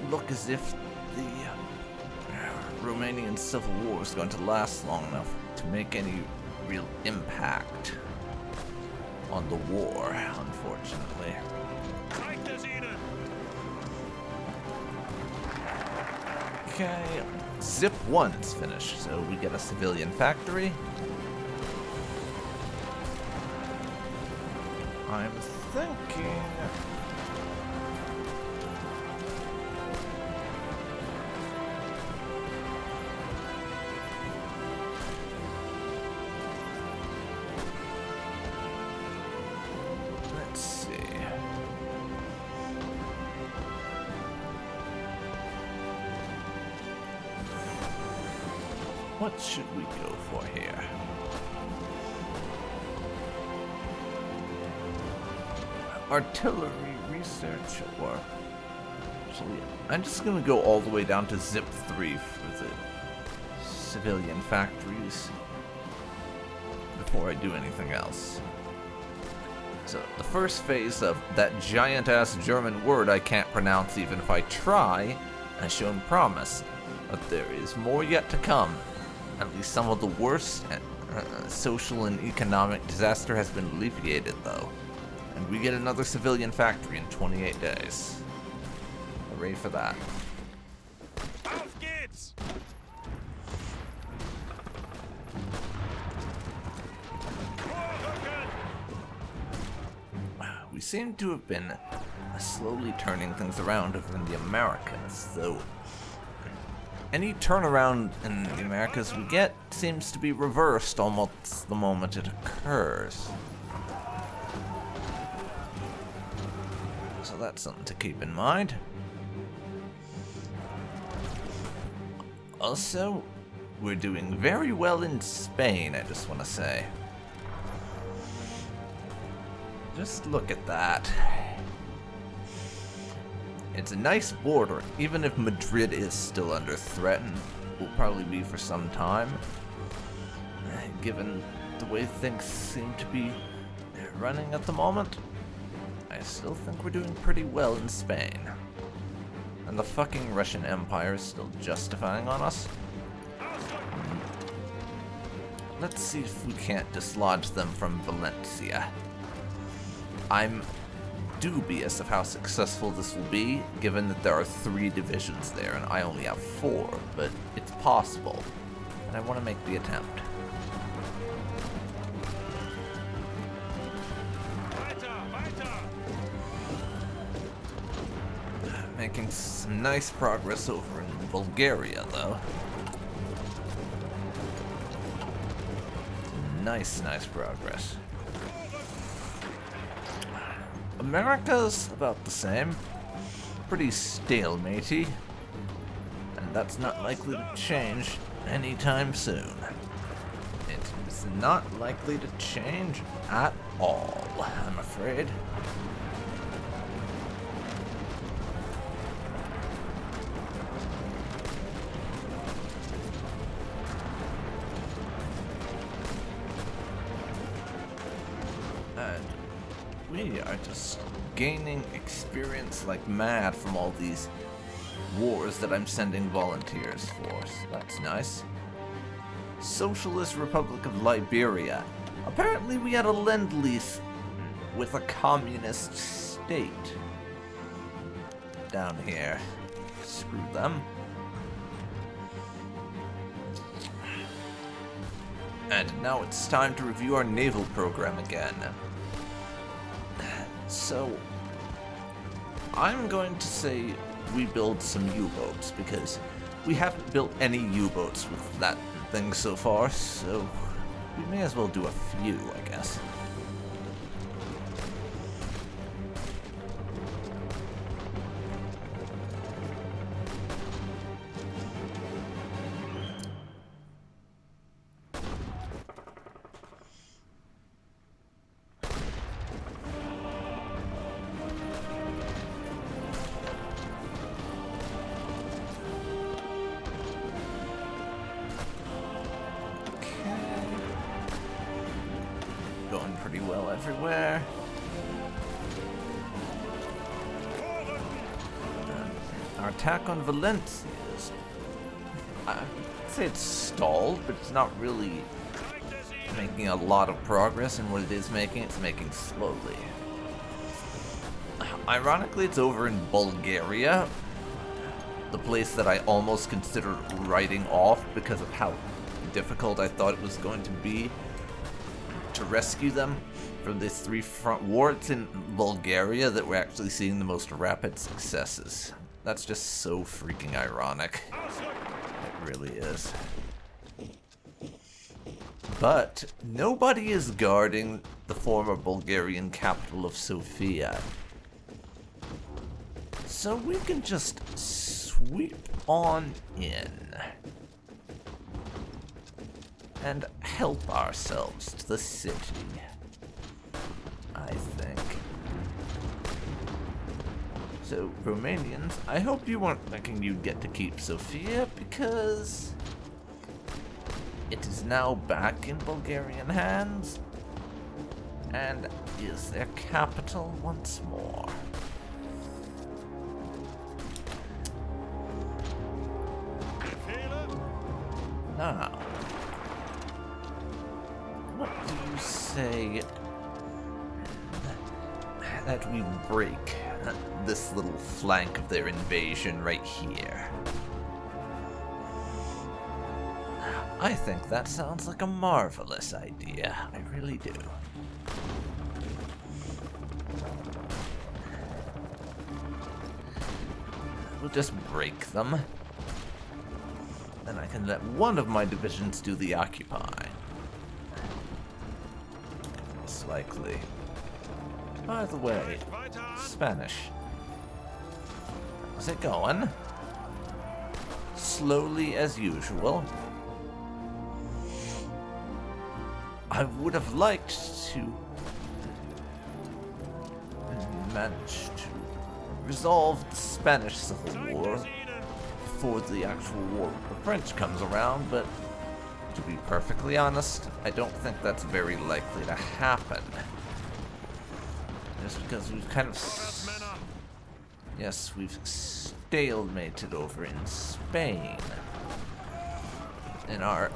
look as if the Romanian Civil War is going to last long enough to make any real impact on the war, unfortunately. Okay, Zip 1's finished, so we get a civilian factory. I'm thinking... Let's see. What should we go for here? Artillery research, or actually, I'm just gonna go all the way down to Zip 3 for the civilian factories before I do anything else. So the first phase of that giant-ass German word I can't pronounce even if I try has shown promise, but there is more yet to come. At least some of the worst social and economic disaster has been alleviated, though. And we get another civilian factory in 28 days. Hooray for that. Auf geht's! We seem to have been slowly turning things around over in the Americas, though any turnaround in the Americas we get seems to be reversed almost the moment it occurs. So that's something to keep in mind. Also, we're doing very well in Spain, I just want to say. Just look at that. It's a nice border, even if Madrid is still under threat and will probably be for some time. Given the way things seem to be running at the moment, I still think we're doing pretty well in Spain. And the fucking Russian Empire is still justifying on us. Let's see if we can't dislodge them from Valencia. I'm dubious of how successful this will be, given that there are 3 divisions there and I only have 4, but it's possible, and I want to make the attempt. Making some nice progress over in Bulgaria, though. Nice progress. America's about the same. Pretty stalematey. And that's not likely to change anytime soon. It is not likely to change at all, I'm afraid. We are just gaining experience like mad from all these wars that I'm sending volunteers for, so that's nice. Socialist Republic of Liberia. Apparently we had a lend-lease with a communist state down here. Screw them. And now it's time to review our naval program again. So, I'm going to say we build some U-boats, because we haven't built any U-boats with that thing so far, so we may as well do a few, I guess. Going pretty well everywhere. our attack on Valencia is... I'd say it's stalled, but it's not really making a lot of progress, and what it is making, it's making slowly. Ironically, it's over in Bulgaria, the place that I almost considered writing off because of how difficult I thought it was going to be to rescue them from this three-front war. It's in Bulgaria that we're actually seeing the most rapid successes. That's just so freaking ironic. It really is. But nobody is guarding the former Bulgarian capital of Sofia. So we can just sweep on in and help ourselves to the city, I think. So, Romanians, I hope you weren't thinking you'd get to keep Sofia, because it is now back in Bulgarian hands, and is their capital once more. Now, what do you say that we break this little flank of their invasion right here? I think that sounds like a marvelous idea. I really do. We'll just break them. Then I can let one of my divisions do the occupy. Most likely. By the way, Spanish. How's it going? Slowly as usual. I would have liked to manage to resolve the Spanish Civil War before the actual war with the French comes around, but to be perfectly honest, I don't think that's very likely to happen. Just because we've kind of... Yes, we've stalemated over in Spain in our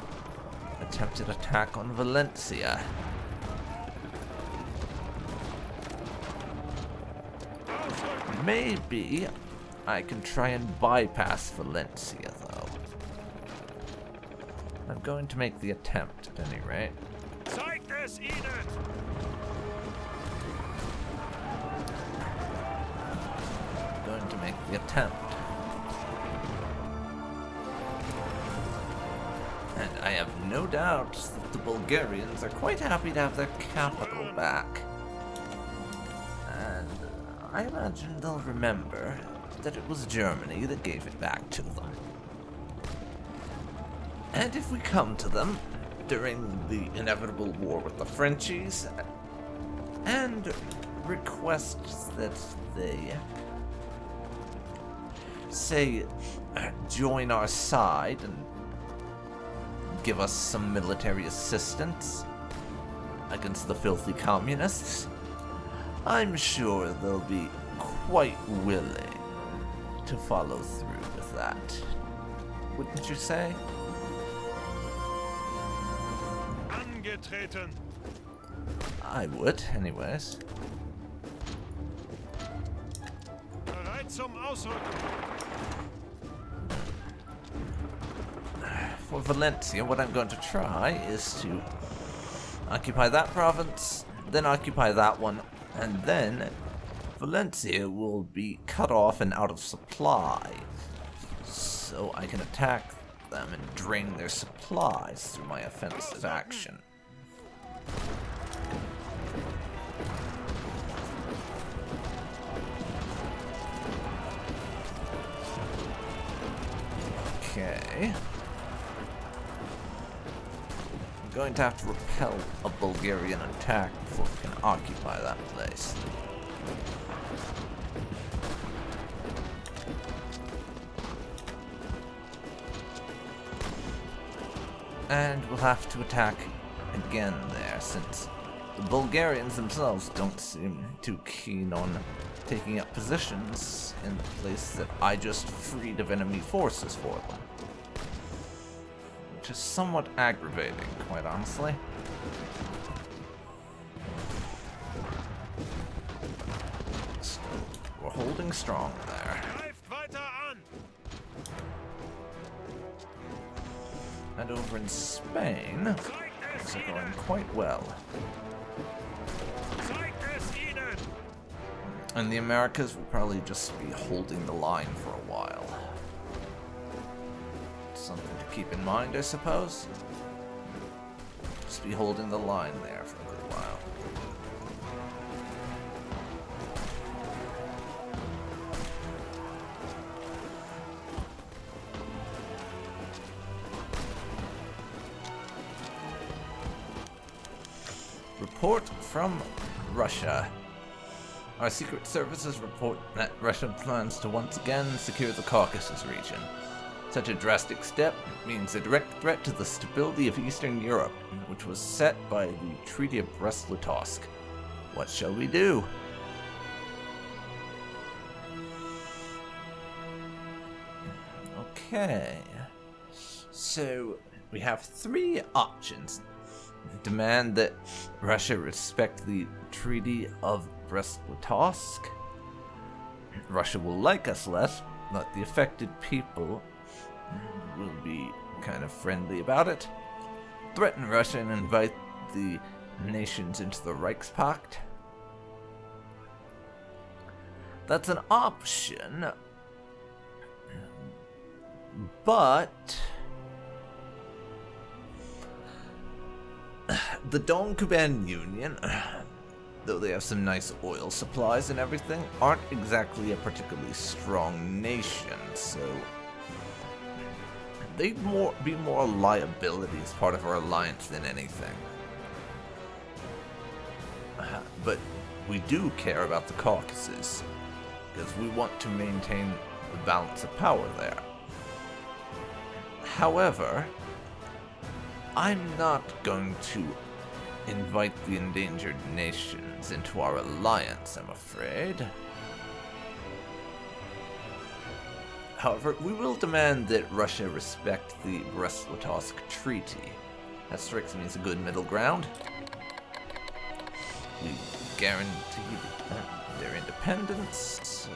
attempted attack on Valencia. Maybe I can try and bypass Valencia, though. I'm going to make the attempt, at any rate. I'm going to make the attempt. And I have no doubt that the Bulgarians are quite happy to have their capital back. And I imagine they'll remember that it was Germany that gave it back to them. And if we come to them during the inevitable war with the Frenchies and request that they, say, join our side and give us some military assistance against the filthy communists, I'm sure they'll be quite willing to follow through with that. Wouldn't you say? Angetreten. I would, anyways. Bereit zum Ausrücken. For Valencia, what I'm going to try is to occupy that province, then occupy that one, and then Valencia will be cut off and out of supply, so I can attack them and drain their supplies through my offensive action. Okay. I'm going to have to repel a Bulgarian attack before we can occupy that place. And we'll have to attack again there, since The Bulgarians themselves don't seem too keen on taking up positions in the place that I just freed of enemy forces for them. Which is somewhat aggravating, quite honestly. Still, we're holding strong there. And over in Spain, things are going quite well. And the Americas will probably just be holding the line for a while. Something to keep in mind, I suppose. Just be holding the line there for a good while. Report from Russia. Our secret services report that Russia plans to once again secure the Caucasus region. Such a drastic step means a direct threat to the stability of Eastern Europe, which was set by the Treaty of Brest-Litovsk. What shall we do? Okay. So, we have three options. Demand that Russia respect the Treaty of Brest-Litovsk. Russia will like us less, but the affected people will be kind of friendly about it. Threaten Russia and invite the nations into the Reichspakt. That's an option, but the non-commie Union, though they have some nice oil supplies and everything, aren't exactly a particularly strong nation, so they'd be more a liability as part of our alliance than anything. But we do care about the Caucasus, because we want to maintain the balance of power there. However, I'm not going to invite the endangered nations into our alliance, I'm afraid. However, we will demand that Russia respect the Brest-Litovsk Treaty. That strikes me as a good middle ground. We guaranteed their independence.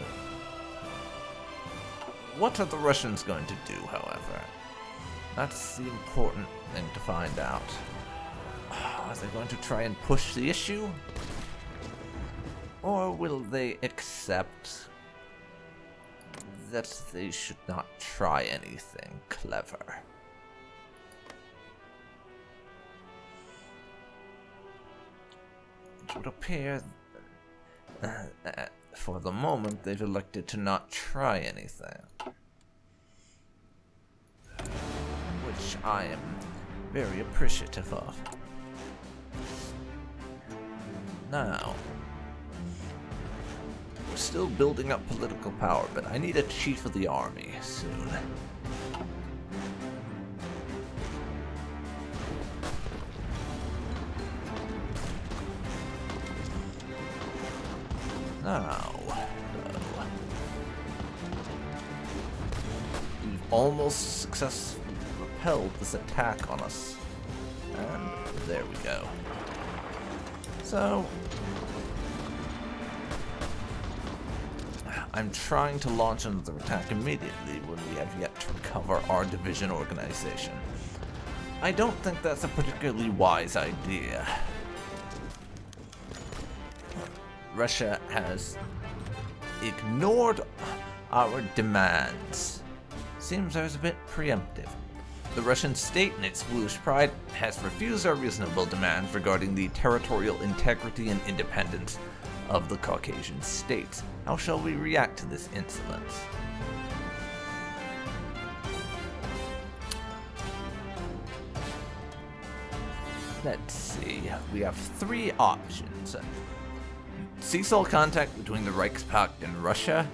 What are the Russians going to do, however? That's the important thing to find out. Are they going to try and push the issue? Or will they accept that they should not try anything clever? It would appear for the moment they've elected to not try anything, which I am very appreciative of. Now, we're still building up political power, but I need a chief of the army soon. Now, we've almost successfully repelled this attack on us. And there we go. So, I'm trying to launch another attack immediately when we have yet to recover our division organization. I don't think that's a particularly wise idea. Russia has ignored our demands. Seems I was a bit preemptive. The Russian state, in its foolish pride, has refused our reasonable demands regarding the territorial integrity and independence of the Caucasian states. How shall we react to this insolence? Let's see. We have three options. Cease all contact between the Reichspakt and Russia.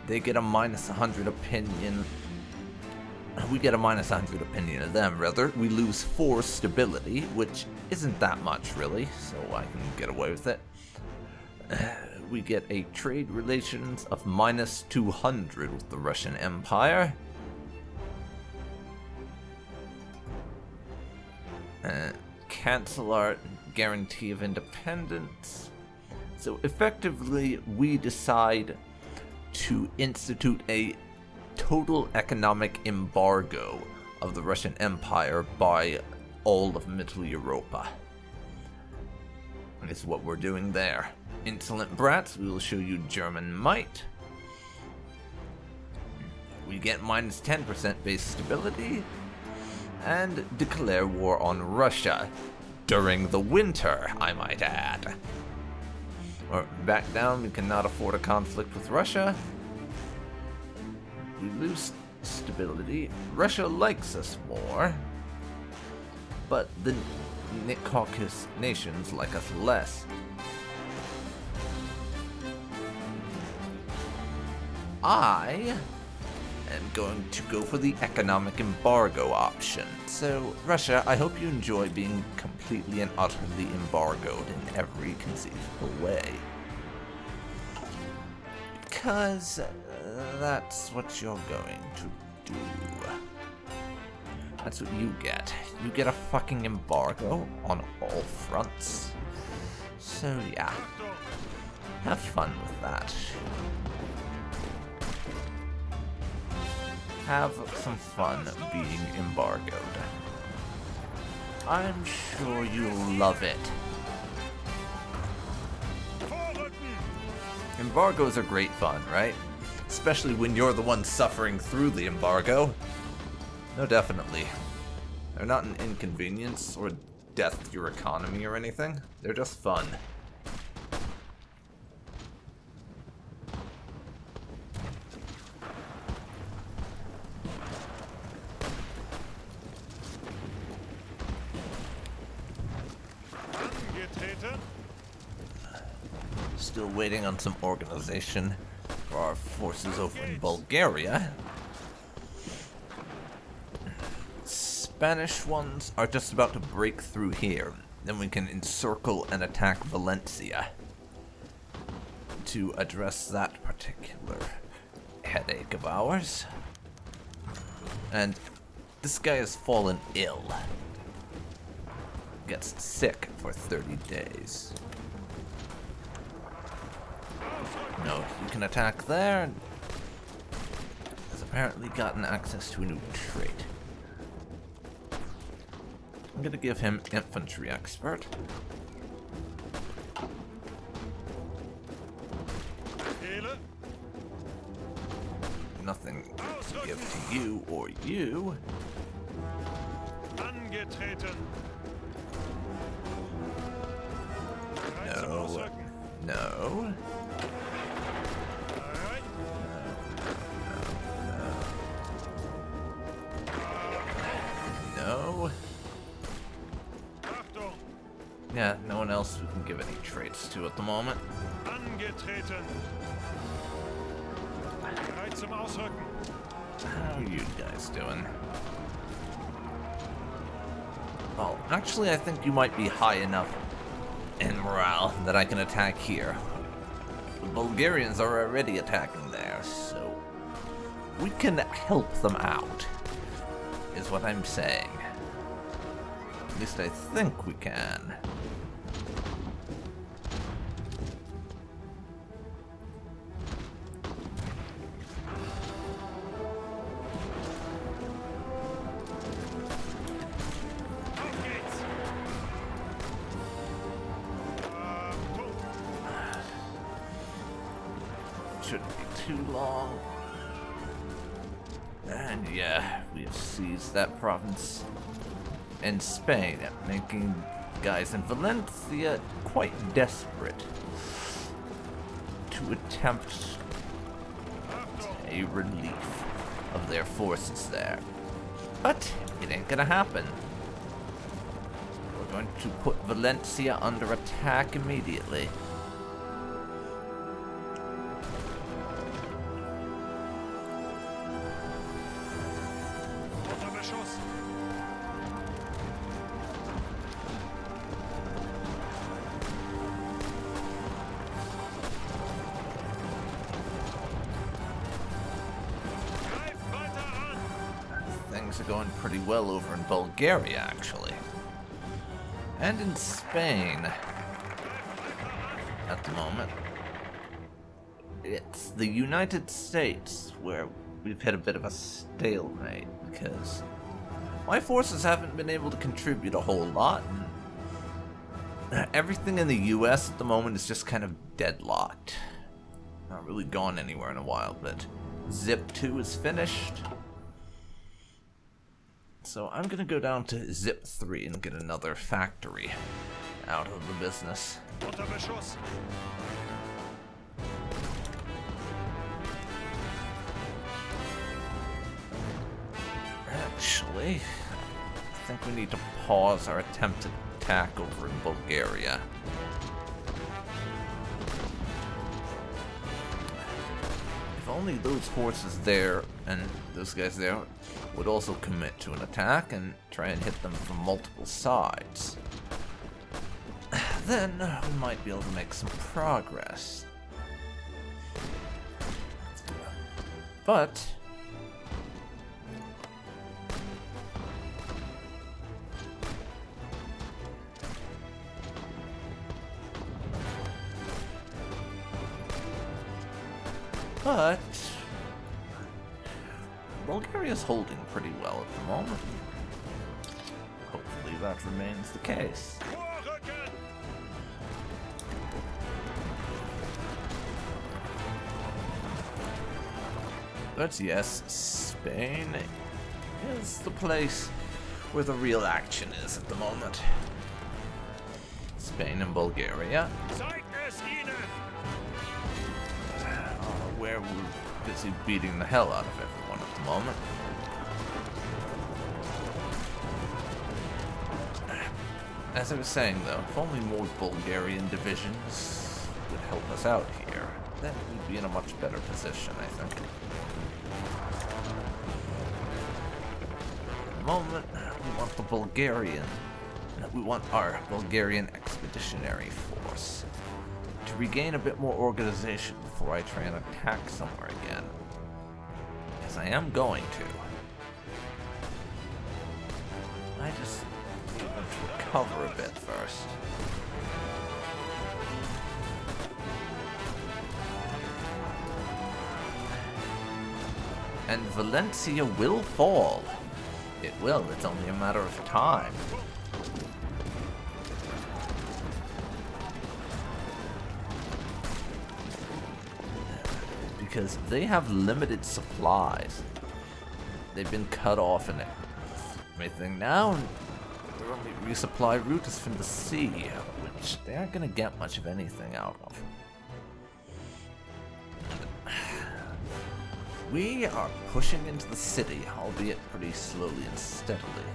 They get a -100 opinion We get a minus 100 opinion of them, rather. We lose 4 stability, which isn't that much, really, so I can get away with it. We get a trade relations of minus 200 with the Russian Empire. Cancel our guarantee of independence. So effectively, we decide to institute a total economic embargo of the Russian Empire by all of Mittleafrika. Is what we're doing there. Insolent brats, we will show you German might. We get minus 10% base stability, and declare war on Russia during the winter, I might add. Or back down, we cannot afford a conflict with Russia. We lose stability. Russia likes us more, but the Caucasus nations like us less. I am going to go for the economic embargo option. So, Russia, I hope you enjoy being completely and utterly embargoed in every conceivable way. Because that's what you're going to do. That's what you get. You get a fucking embargo on all fronts. So yeah, have fun with that. Have some fun being embargoed. I'm sure you'll love it. Embargoes are great fun, right? Especially when you're the one suffering through the embargo. No, definitely. They're not an inconvenience or death to your economy or anything. They're just fun. Still waiting on some organization for our forces over in Bulgaria. Spanish ones are just about to break through here. Then we can encircle and attack Valencia to address that particular headache of ours. And this guy has fallen ill. Gets sick for 30 days. No, you can attack there. Has apparently gotten access to a new trait. I'm gonna give him infantry expert. Nothing to give to you or you. No. No. No. Yeah, no one else we can give any traits to at the moment. How are you guys doing? Well, actually I think you might be high enough in morale that I can attack here. The Bulgarians are already attacking there, so we can help them out, is what I'm saying. At least I think we can. Shouldn't be too long. And yeah, we have seized that province in Spain, making guys in Valencia quite desperate to attempt a relief of their forces there. But it ain't gonna happen. We're going to put Valencia under attack immediately. things are going pretty well over in Bulgaria, actually. And in Spain. At the moment. It's the United States where we've hit a bit of a stalemate, because my forces haven't been able to contribute a whole lot, and everything in the US at the moment is just kind of deadlocked. Not really gone anywhere in a while, but Zip 2 is finished. So I'm gonna go down to Zip 3 and get another factory out of the business. Actually, I think we need to pause our attempted attack over in Bulgaria. If only those horses there and those guys there would also commit to an attack and try and hit them from multiple sides. Then we might be able to make some progress. But Bulgaria's holding pretty well at the moment. Hopefully that remains the case. But yes, Spain is the place where the real action is at the moment. Spain and Bulgaria. Where we're busy beating the hell out of everyone at the moment. As I was saying though, if only more Bulgarian divisions would help us out here, then we'd be in a much better position, I think. At the moment, we want our Bulgarian expeditionary force to regain a bit more organization before I try and attack somewhere again. As I am going to. I just need them to recover a bit first. And Valencia will fall. It will, it's only a matter of time. Because they have limited supplies. They've been cut off and everything now. Their only resupply route is from the sea, which they aren't going to get much of anything out of. We are pushing into the city, albeit pretty slowly and steadily.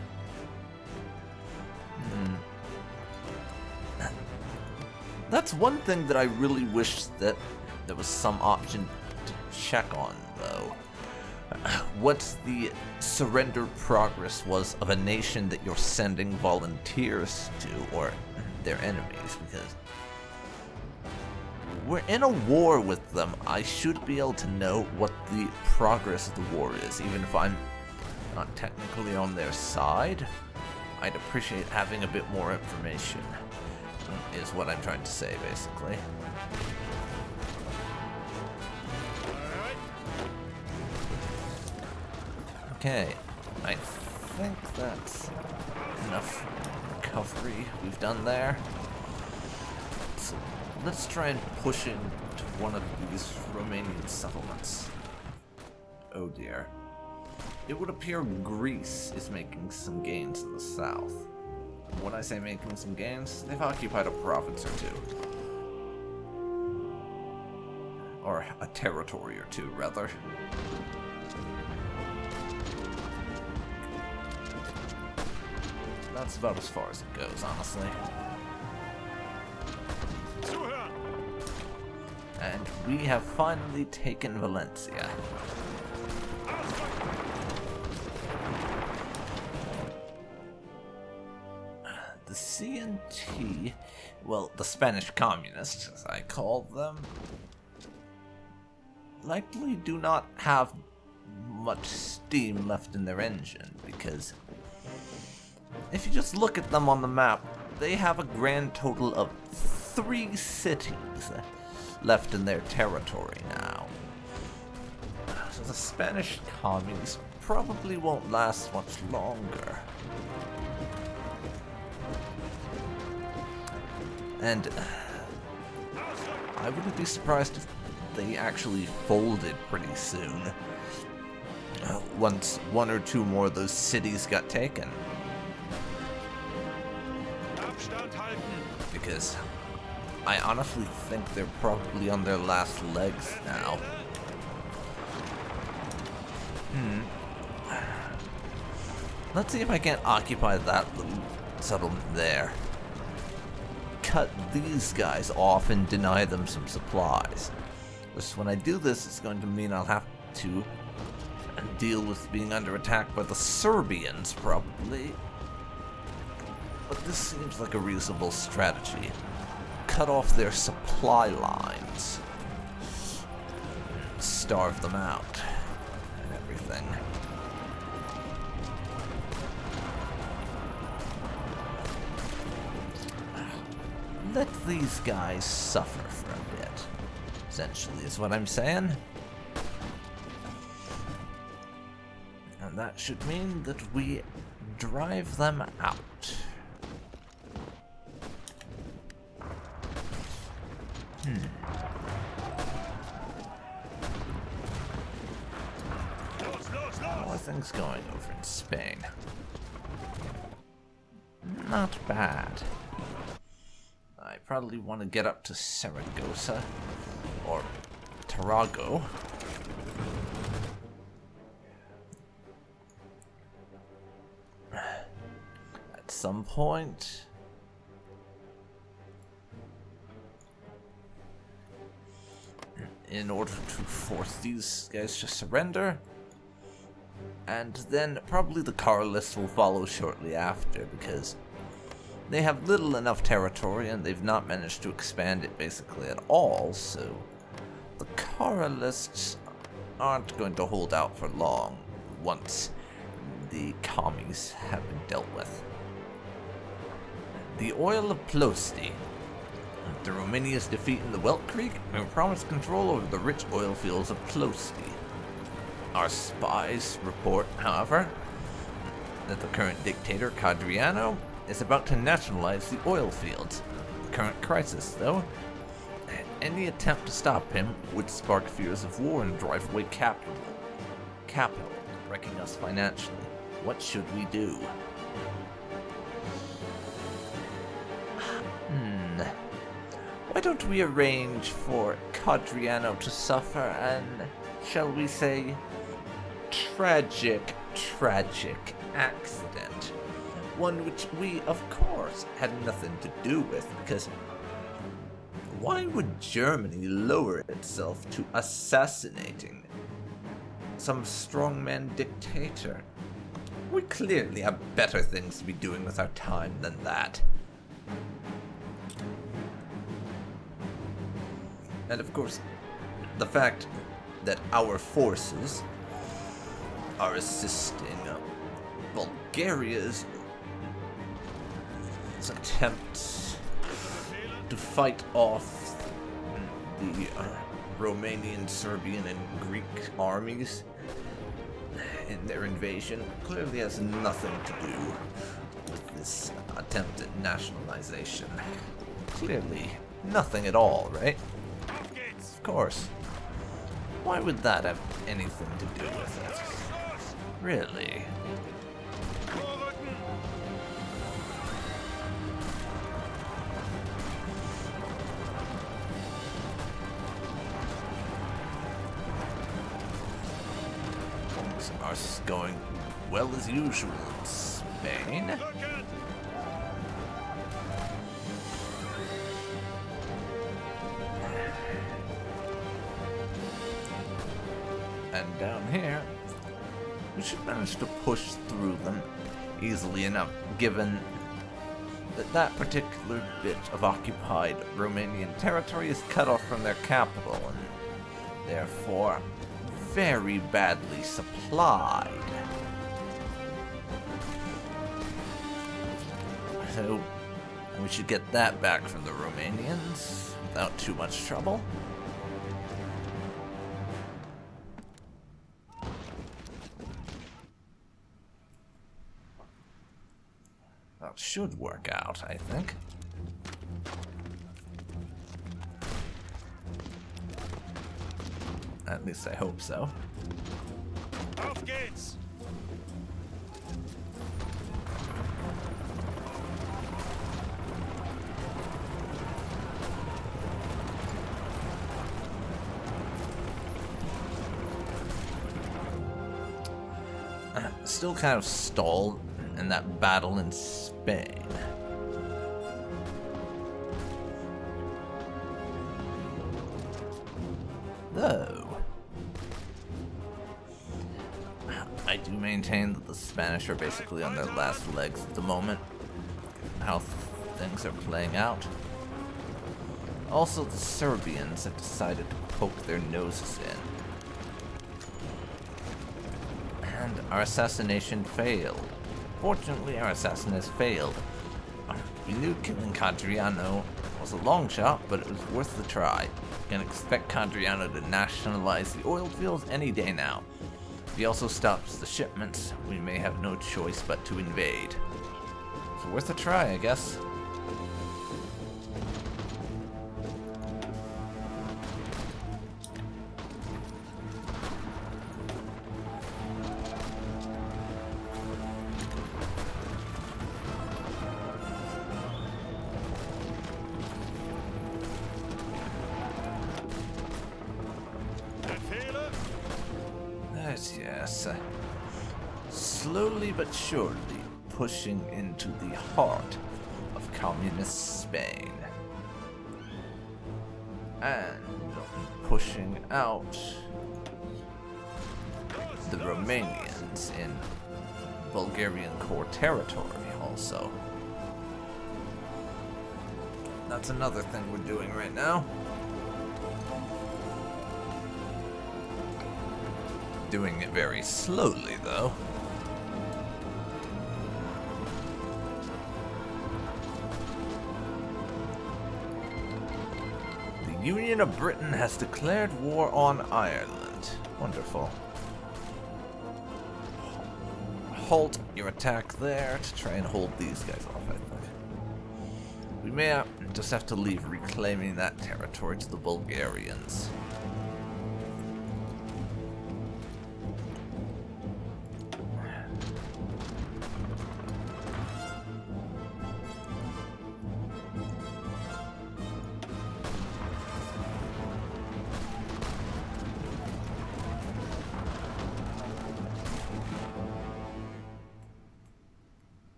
That's one thing that I really wish that there was some option to check on, though. What the surrender progress was of a nation that you're sending volunteers to, or their enemies, because we're in a war with them. I should be able to know what the progress of the war is, even if I'm not technically on their side. I'd appreciate having a bit more information, is what I'm trying to say, basically. Okay, I think that's enough recovery we've done there. So let's try and push into one of these Romanian settlements. Oh dear. It would appear Greece is making some gains in the south. When I say making some gains, they've occupied a province or two. Or a territory or two, rather. That's about as far as it goes, honestly. And we have finally taken Valencia. The CNT, well, the Spanish Communists, as I call them, likely do not have much steam left in their engine, because if you just look at them on the map, they have a grand total of 3 cities left in their territory now. So the Spanish commies probably won't last much longer. And I wouldn't be surprised if they actually folded pretty soon, once 1 or 2 more of those cities got taken. Because I honestly think they're probably on their last legs now. Let's see if I can't occupy that little settlement there. Cut these guys off and deny them some supplies. Which, when I do this, it's going to mean I'll have to deal with being under attack by the Serbians, probably. But this seems like a reasonable strategy. Cut off their supply lines. Starve them out. And everything. Let these guys suffer for a bit, essentially, is what I'm saying. And that should mean that we drive them out. How are things going over in Spain? Not bad. I probably want to get up to Saragossa or Tarago. At some point. In order to force these guys to surrender. And then probably the Carlists will follow shortly after, because they have little enough territory and they've not managed to expand it basically at all, so the Carlists aren't going to hold out for long once the commies have been dealt with. The oil of Ploesti. After Romania's defeat in the Welt Creek, we promised control over the rich oil fields of Ploesti. Our spies report, however, that the current dictator, Cadriano, is about to nationalize the oil fields. The current crisis, though, any attempt to stop him would spark fears of war and drive away capital, wrecking us financially. What should we do? Why don't we arrange for Cadriano to suffer an, shall we say, tragic accident? One which we, of course, had nothing to do with, because why would Germany lower itself to assassinating some strongman dictator? We clearly have better things to be doing with our time than that. And of course, the fact that our forces are assisting Bulgaria's attempts to fight off the Romanian, Serbian, and Greek armies in their invasion clearly has nothing to do with this attempt at nationalization. Clearly, nothing at all, right? Of course. Why would that have anything to do with it? Really? Things are going well as usual in Spain. And down here, we should manage to push through them easily enough, given that that particular bit of occupied Romanian territory is cut off from their capital, and therefore very badly supplied. So we should get that back from the Romanians without too much trouble. That should work out, I think. At least I hope so. Auf geht's! Still kind of stalled in that battle in Spain. Though, I do maintain that the Spanish are basically on their last legs at the moment, how things are playing out. Also, the Serbians have decided to poke their noses in. And our assassination failed. Fortunately, our assassin has failed. We knew killing Cadriano was a long shot, but it was worth the try. You can expect Cadriano to nationalize the oil fields any day now. If he also stops the shipments, we may have no choice but to invade. It's worth a try, I guess. Yes. Slowly but surely pushing into the heart of communist Spain. And pushing out the Romanians in Bulgarian core territory also. That's another thing we're doing right now. Doing it very slowly, though. The Union of Britain has declared war on Ireland. Wonderful. Halt your attack there to try and hold these guys off, I think. We may just have to leave reclaiming that territory to the Bulgarians.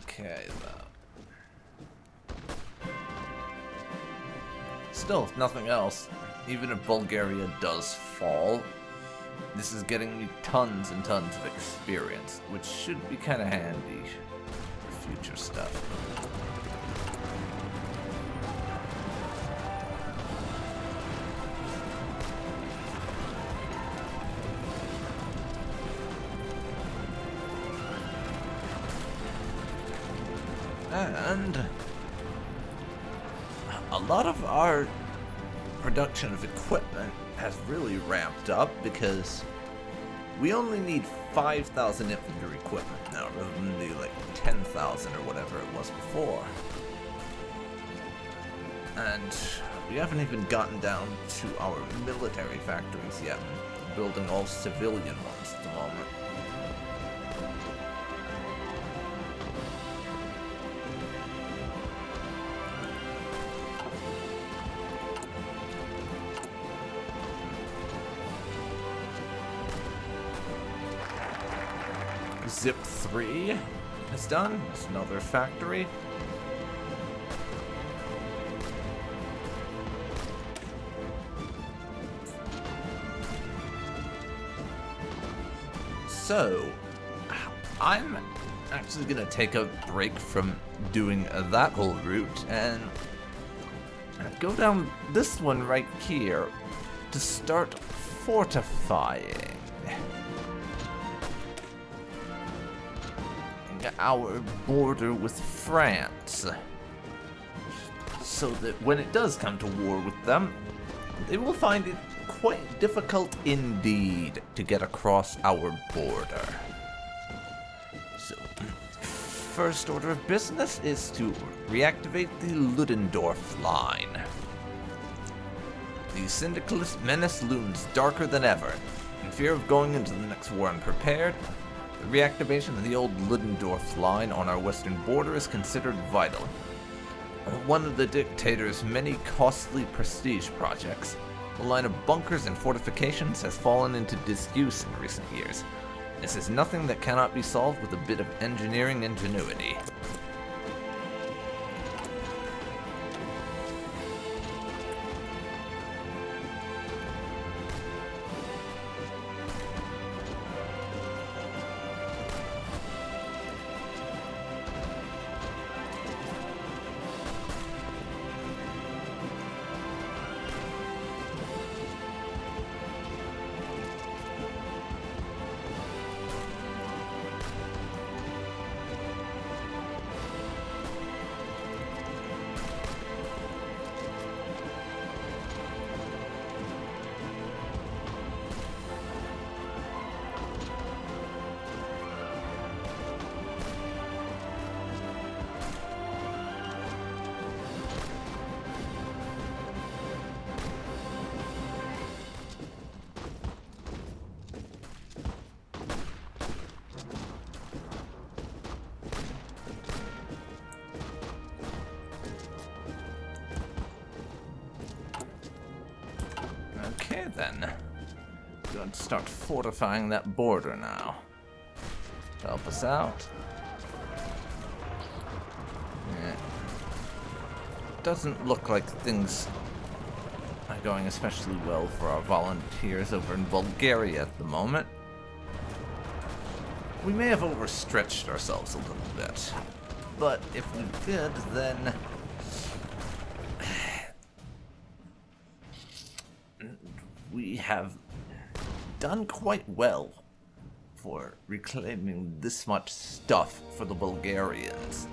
Okay, though. Still, if nothing else, even if Bulgaria does fall, this is getting me tons and tons of experience, which should be kind of handy for future stuff. And a lot of our production of equipment has really ramped up because we only need 5,000 infantry equipment now rather than the like 10,000 or whatever it was before. And we haven't even gotten down to our military factories yet, building all civilian ones at the moment. Zip 3 is done. It's another factory. So, I'm actually gonna take a break from doing that whole route and go down this one right here to start fortifying our border with France, so that when it does come to war with them, they will find it quite difficult indeed to get across our border. So, first order of business is to reactivate the Ludendorff line. The syndicalist menace looms darker than ever. In fear of going into the next war unprepared, the reactivation of the old Ludendorff line on our western border is considered vital. One of the dictator's many costly prestige projects, the line of bunkers and fortifications, has fallen into disuse in recent years. This is nothing that cannot be solved with a bit of engineering ingenuity. Okay then. Going to start fortifying that border now. To help us out. Yeah. Doesn't look like things are going especially well for our volunteers over in Bulgaria at the moment. We may have overstretched ourselves a little bit. But if we did, then we have done quite well for reclaiming this much stuff for the Bulgarians.